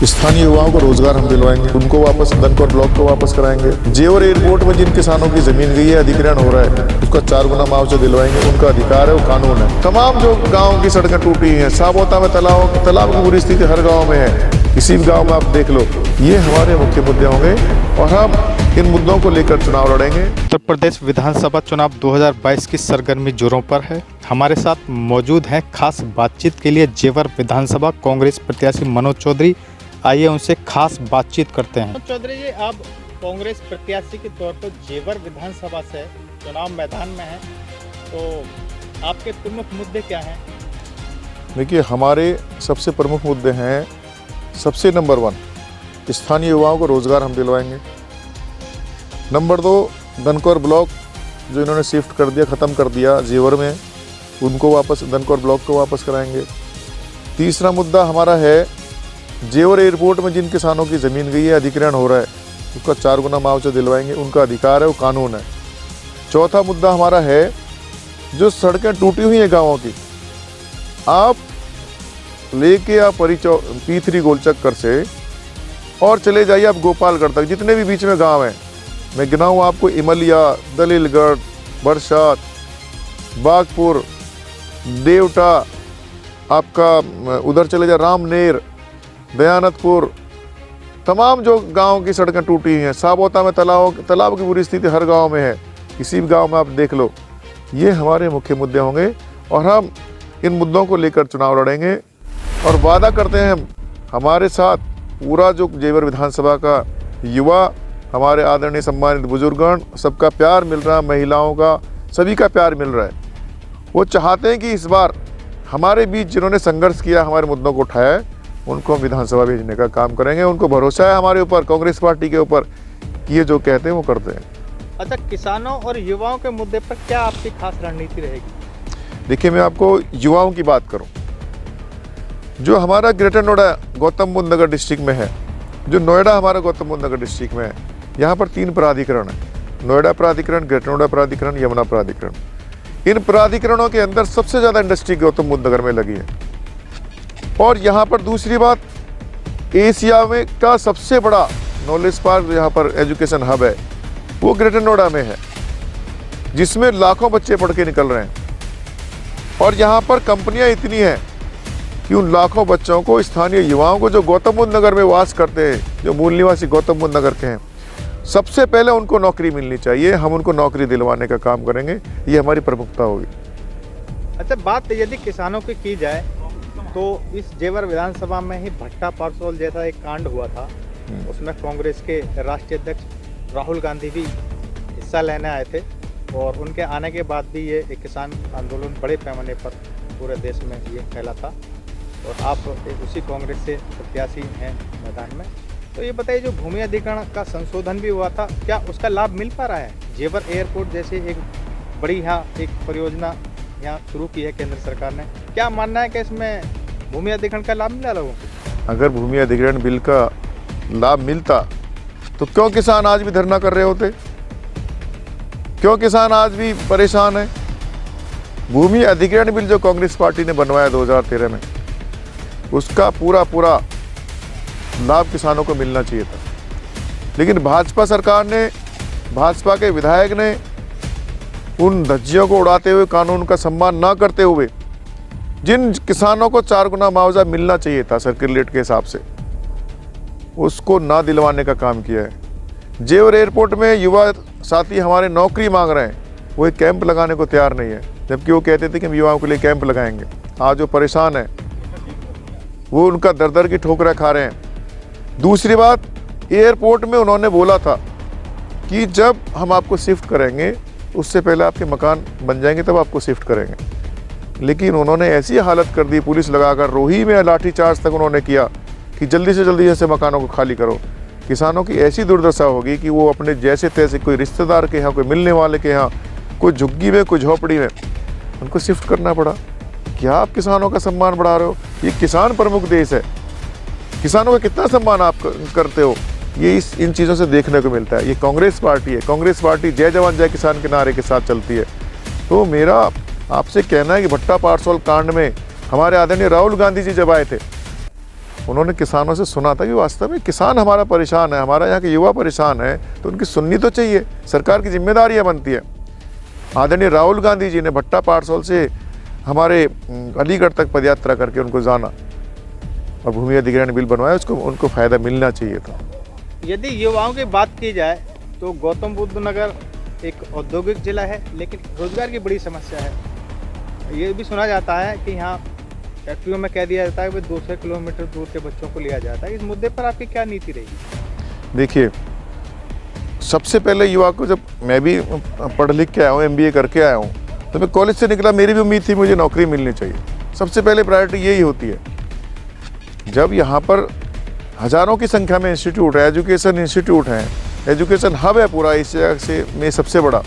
स्थानीय युवाओं को रोजगार हम दिलवाएंगे, उनको वापस धनकौर ब्लॉक को वापस कराएंगे। जेवर एयरपोर्ट में जिन किसानों की जमीन गई है, अधिग्रहण हो रहा है, उसका 4 गुना मुआवजा दिलवाएंगे। उनका अधिकार है, वो कानून है। तमाम जो गाँव की सड़कें टूटी हैं, साबोता में तालाब की बुरी स्थिति हर गाँव में है, किसी भी गाँव में आप देख लो। ये हमारे मुख्य मुद्दे होंगे और हम इन मुद्दों को लेकर चुनाव लड़ेंगे। उत्तर प्रदेश विधानसभा चुनाव 2022 की सरगर्मी जोरों पर है। हमारे साथ मौजूद हैं खास बातचीत के लिए जेवर विधानसभा कांग्रेस प्रत्याशी मनोज चौधरी। आइए उनसे खास बातचीत करते हैं। मनोज चौधरी जी, आप कांग्रेस प्रत्याशी के तौर पर जेवर विधानसभा से चुनाव मैदान में हैं, तो आपके प्रमुख मुद्दे क्या हैं? देखिए, हमारे सबसे प्रमुख मुद्दे हैं, सबसे नंबर 1 स्थानीय युवाओं को रोजगार हम दिलवाएंगे। नंबर 2 धनकौर ब्लॉक जो इन्होंने शिफ्ट कर दिया, ख़त्म कर दिया जेवर में, उनको वापस धनकौर ब्लॉक को वापस कराएंगे। तीसरा मुद्दा हमारा है, जेवर एयरपोर्ट में जिन किसानों की ज़मीन गई है, अधिग्रहण हो रहा है, उसका 4 गुना मुआवजा दिलवाएंगे। उनका अधिकार है, वो कानून है। चौथा मुद्दा हमारा है, जो सड़कें टूटी हुई हैं गाँवों की, आप लेके आप P3 गोलचक्कर से और चले जाइए आप गोपालगढ़ तक, जितने भी बीच में गांव हैं, मैं गिनाऊँ आपको, इमलिया, दलीलगढ़, बरसात, बागपुर, देवटा, आपका उधर चले जाए रामनेर, दयानतपुर, तमाम जो गांव की सड़कें टूटी हैं, साबोता में तालाब की बुरी स्थिति हर गांव में है, किसी भी गांव में आप देख लो। ये हमारे मुख्य मुद्दे होंगे और हम इन मुद्दों को लेकर चुनाव लड़ेंगे और वादा करते हैं हमारे साथ पूरा जो जेवर विधानसभा का युवा, हमारे आदरणीय सम्मानित बुजुर्गगण, सबका प्यार मिल रहा है, महिलाओं का, सभी का प्यार मिल रहा है। वो चाहते हैं कि इस बार हमारे बीच जिन्होंने संघर्ष किया, हमारे मुद्दों को उठाया है, उनको हम विधानसभा भेजने का काम करेंगे। उनको भरोसा है हमारे ऊपर, कांग्रेस पार्टी के ऊपर, कि ये जो कहते हैं वो करते हैं। अच्छा, किसानों और युवाओं के मुद्दे पर क्या आपकी खास रणनीति रहेगी? देखिए, मैं आपको युवाओं की बात करूं, जो हमारा ग्रेटर नोएडा गौतम बुद्ध नगर डिस्ट्रिक्ट में है, जो नोएडा हमारा गौतम बुद्ध नगर डिस्ट्रिक्ट में है, यहाँ पर 3 प्राधिकरण है, नोएडा प्राधिकरण, ग्रेटर नोएडा प्राधिकरण, यमुना प्राधिकरण। इन प्राधिकरणों के अंदर सबसे ज़्यादा इंडस्ट्री गौतम बुद्ध नगर में लगी है। और यहाँ पर दूसरी बात, एशिया में का सबसे बड़ा नॉलेज पार्क, यहाँ पर एजुकेशन हब है, वो ग्रेटर नोएडा में है, जिसमें लाखों बच्चे पढ़ के निकल रहे हैं। और यहाँ पर कंपनियाँ इतनी हैं कि उन लाखों बच्चों को, स्थानीय युवाओं को, जो गौतम बुद्ध नगर में वास करते हैं, जो मूल निवासी गौतम बुद्ध नगर के हैं, सबसे पहले उनको नौकरी मिलनी चाहिए। हम उनको नौकरी दिलवाने का काम करेंगे, ये हमारी प्रमुखता होगी। अच्छा, बात यदि किसानों की जाए तो इस जेवर विधानसभा में ही भट्टा पारसोल जैसा एक कांड हुआ था, उसमें कांग्रेस के राष्ट्रीय अध्यक्ष राहुल गांधी भी हिस्सा लेने आए थे और उनके आने के बाद भी ये एक किसान आंदोलन बड़े पैमाने पर पूरे देश में ये फैला था और आप उसी कांग्रेस से प्रत्याशी हैं मैदान में। तो ये बताइए, जो भूमि अधिग्रहण का संशोधन भी हुआ था, क्या उसका लाभ मिल पा रहा है? जेवर एयरपोर्ट जैसे एक बड़ी यहाँ एक परियोजना यहाँ शुरू की है केंद्र सरकार ने, क्या मानना है कि इसमें भूमि अधिग्रहण का लाभ मिला लोगों को? अगर भूमि अधिग्रहण बिल का लाभ मिलता तो क्यों किसान आज भी धरना कर रहे होते? क्यों किसान आज भी परेशान है? भूमि अधिग्रहण बिल जो कांग्रेस पार्टी ने बनवाया 2013 में, उसका पूरा लाभ किसानों को मिलना चाहिए था। लेकिन भाजपा सरकार ने, भाजपा के विधायक ने उन धज्जियों को उड़ाते हुए, कानून का सम्मान ना करते हुए, जिन किसानों को 4 गुना मुआवजा मिलना चाहिए था सर्किल रेट के हिसाब से, उसको ना दिलवाने का काम किया है। जेवर एयरपोर्ट में युवा साथी हमारे नौकरी मांग रहे हैं, वो एक कैंप लगाने को तैयार नहीं है, जबकि वो कहते थे कि हम युवाओं के लिए कैंप लगाएंगे। आज वो परेशान है, वो उनका दर की ठोकरें खा रहे हैं। दूसरी बात, एयरपोर्ट में उन्होंने बोला था कि जब हम आपको शिफ्ट करेंगे, उससे पहले आपके मकान बन जाएंगे, तब आपको शिफ्ट करेंगे। लेकिन उन्होंने ऐसी हालत कर दी, पुलिस लगाकर रोही में लाठीचार्ज तक उन्होंने किया कि जल्दी से जल्दी ऐसे मकानों को खाली करो। किसानों की ऐसी दुर्दशा होगी कि वो अपने जैसे तैसे, कोई रिश्तेदार के यहाँ, कोई मिलने वाले के यहाँ, कोई झुग्गी में, कोई झोपड़ी में, उनको शिफ्ट करना पड़ा। क्या आप किसानों का सम्मान बढ़ा रहे हो? ये किसान प्रमुख देश है, किसानों का कितना सम्मान आप करते हो, ये इन चीज़ों से देखने को मिलता है। ये कांग्रेस पार्टी है, कांग्रेस पार्टी जय जवान जय किसान के नारे के साथ चलती है। तो मेरा आपसे कहना है कि भट्टा पारसोल कांड में हमारे आदरणीय राहुल गांधी जी जब आए थे, उन्होंने किसानों से सुना था कि वास्तव में किसान हमारा परेशान है, हमारा यहाँ के युवा परेशान है, तो उनकी सुननी तो चाहिए, सरकार की जिम्मेदारियाँ बनती है। आदरणीय राहुल गांधी जी ने भट्टा पारसोल से हमारे अलीगढ़ तक पदयात्रा करके उनको जाना और भूमि अधिग्रहण बिल बनवाया, उसको उनको फ़ायदा मिलना चाहिए था। यदि युवाओं की बात की जाए तो गौतम बुद्ध नगर एक औद्योगिक जिला है, लेकिन रोजगार की बड़ी समस्या है। ये भी सुना जाता है कि यहाँ फैक्ट्रियों में कह दिया जाता है कि 200 किलोमीटर दूर के बच्चों को लिया जाता है। इस मुद्दे पर आपकी क्या नीति रहेगी? देखिए, सबसे पहले युवा को, जब मैं भी पढ़ लिख के आया हूँ, MBA करके आया हूँ, तो मैं कॉलेज से निकला, मेरी भी उम्मीद थी मुझे नौकरी मिलनी चाहिए। सबसे पहले प्रायोरिटी यही होती है। जब यहाँ पर हज़ारों की संख्या में इंस्टीट्यूट है, एजुकेशन इंस्टीट्यूट हैं, एजुकेशन हब है पूरा एशिया से में सबसे बड़ा,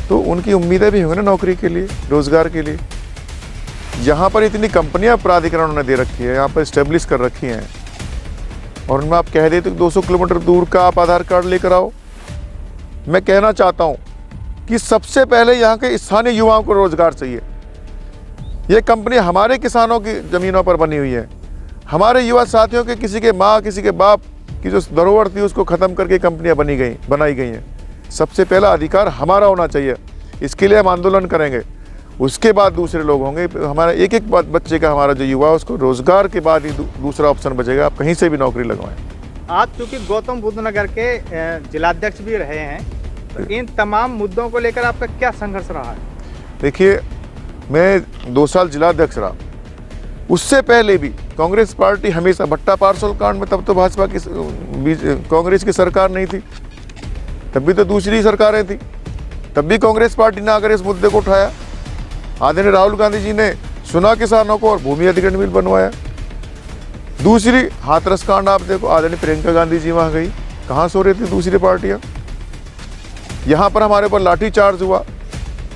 तो उनकी उम्मीदें भी होंगी ना नौकरी के लिए, रोज़गार के लिए। यहाँ पर इतनी कंपनियाँ प्राधिकरणों ने दे रखी है, यहाँ पर इस्टेब्लिश कर रखी हैं, और उनमें आप कह देते कि 200 किलोमीटर दूर का आप आधार कार्ड लेकर आओ। मैं कहना चाहता हूँ कि सबसे पहले यहाँ के स्थानीय युवाओं को रोज़गार चाहिए। ये कंपनी हमारे किसानों की ज़मीनों पर बनी हुई है, हमारे युवा साथियों के किसी के माँ किसी के बाप की जो धरोहर थी उसको ख़त्म करके कंपनियाँ बनाई गई हैं। सबसे पहला अधिकार हमारा होना चाहिए, इसके लिए हम आंदोलन करेंगे। उसके बाद दूसरे लोग होंगे। हमारा एक एक बच्चे का, हमारा जो युवा है, उसको रोज़गार के बाद ही दूसरा ऑप्शन बचेगा, आप कहीं से भी नौकरी लगवाएं। आप चूँकि गौतम बुद्ध नगर के जिलाध्यक्ष भी रहे हैं, तो इन तमाम मुद्दों को लेकर आपका क्या संघर्ष रहा है? देखिए, मैं 2 साल जिलाध्यक्ष रहा, उससे पहले भी कांग्रेस पार्टी हमेशा, भट्टा पारसोल कांड में तब तो भाजपा की, कांग्रेस की सरकार नहीं थी, तब भी तो दूसरी सरकारें थी, तब भी कांग्रेस पार्टी ने आकर इस मुद्दे को उठाया। आदरणीय राहुल गांधी जी ने सुना किसानों को और भूमि अधिग्रहण बिल बनवाया। दूसरी हाथरस कांड आप देखो, आदरणीय प्रियंका गांधी जी वहाँ गई, कहाँ सो रही थी दूसरी पार्टियाँ। यहाँ पर हमारे ऊपर लाठीचार्ज हुआ,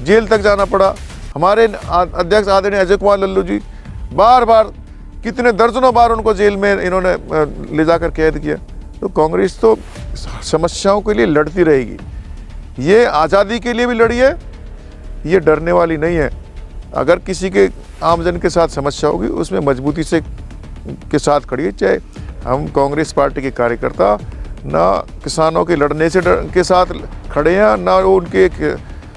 जेल तक जाना पड़ा। हमारे अध्यक्ष आदरणीय अजय कुमार लल्लू जी बार बार, कितने दर्जनों बार उनको जेल में इन्होंने ले जाकर कैद किया। तो कांग्रेस तो समस्याओं के लिए लड़ती रहेगी, ये आज़ादी के लिए भी लड़ी है, ये डरने वाली नहीं है। अगर किसी के आमजन के साथ समस्या होगी, उसमें मजबूती से के साथ खड़ी है। चाहे हम कांग्रेस पार्टी के कार्यकर्ता ना किसानों के लड़ने से के साथ खड़े हैं, ना उनके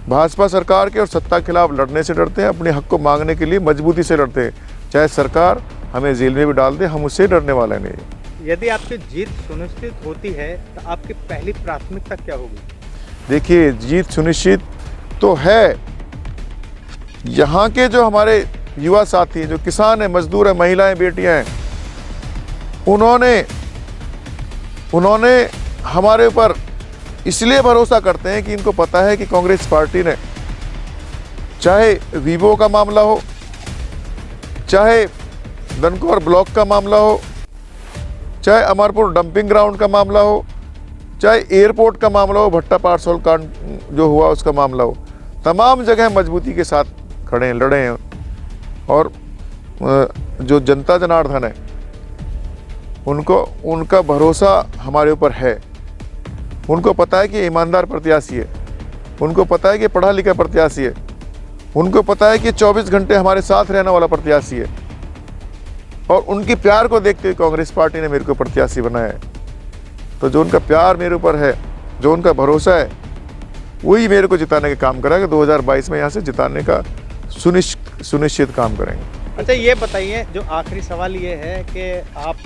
भाजपा सरकार के और सत्ता के खिलाफ लड़ने से डरते हैं। अपने हक को मांगने के लिए मजबूती से लड़ते हैं, चाहे सरकार हमें जेल में भी डाल दे, हम उससे डरने वाले नहीं। यदि आपकी जीत सुनिश्चित होती है तो आपकी पहली प्राथमिकता क्या होगी? देखिए, जीत सुनिश्चित तो है। यहाँ के जो हमारे युवा साथी हैं, जो किसान हैं, मजदूर हैं, महिलाएं, बेटियां हैं, उन्होंने हमारे ऊपर इसलिए भरोसा करते हैं कि इनको पता है कि कांग्रेस पार्टी ने, चाहे वीवो का मामला हो, चाहे दनकौर ब्लॉक का मामला हो, चाहे अमरपुर डंपिंग ग्राउंड का मामला हो, चाहे एयरपोर्ट का मामला हो, भट्टा पारसोल कांड जो हुआ उसका मामला हो, तमाम जगह मजबूती के साथ खड़े हैं, लड़े हैं। और जो जनता जनार्दन है, उनका भरोसा हमारे ऊपर है। उनको पता है कि ईमानदार प्रत्याशी है, उनको पता है कि पढ़ा लिखा प्रत्याशी है, उनको पता है कि 24 घंटे हमारे साथ रहने वाला प्रत्याशी है। और उनकी प्यार को देखते हुए कांग्रेस पार्टी ने मेरे को प्रत्याशी बनाया है। तो जो उनका प्यार मेरे ऊपर है, जो उनका भरोसा है, वही मेरे को जिताने का काम करेगा। 2022 में यहाँ से जिताने का सुनिश्चित काम करेंगे। अच्छा, ये बताइए, जो आखिरी सवाल ये है कि आप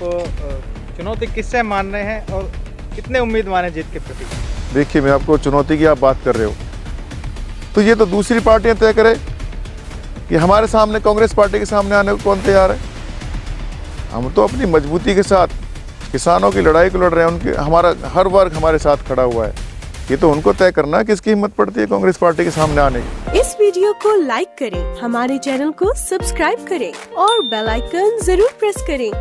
चुनौती किससे मान रहे हैं और कितने उम्मीदवार हैं जीत के प्रति? देखिए, मैं आपको चुनौती की आप बात कर रहे हो, तो ये तो दूसरी पार्टियां तय करें कि हमारे सामने, कांग्रेस पार्टी के सामने आने को कौन तैयार है। हम तो अपनी मजबूती के साथ किसानों की लड़ाई को लड़ रहे हैं, उनके, हमारा हर वर्ग हमारे साथ खड़ा हुआ है। ये तो उनको तय करना है किसकी हिम्मत पड़ती है कांग्रेस पार्टी के सामने आने की। इस वीडियो को लाइक करें, हमारे चैनल को सब्सक्राइब करें और बेल आइकन जरूर प्रेस करें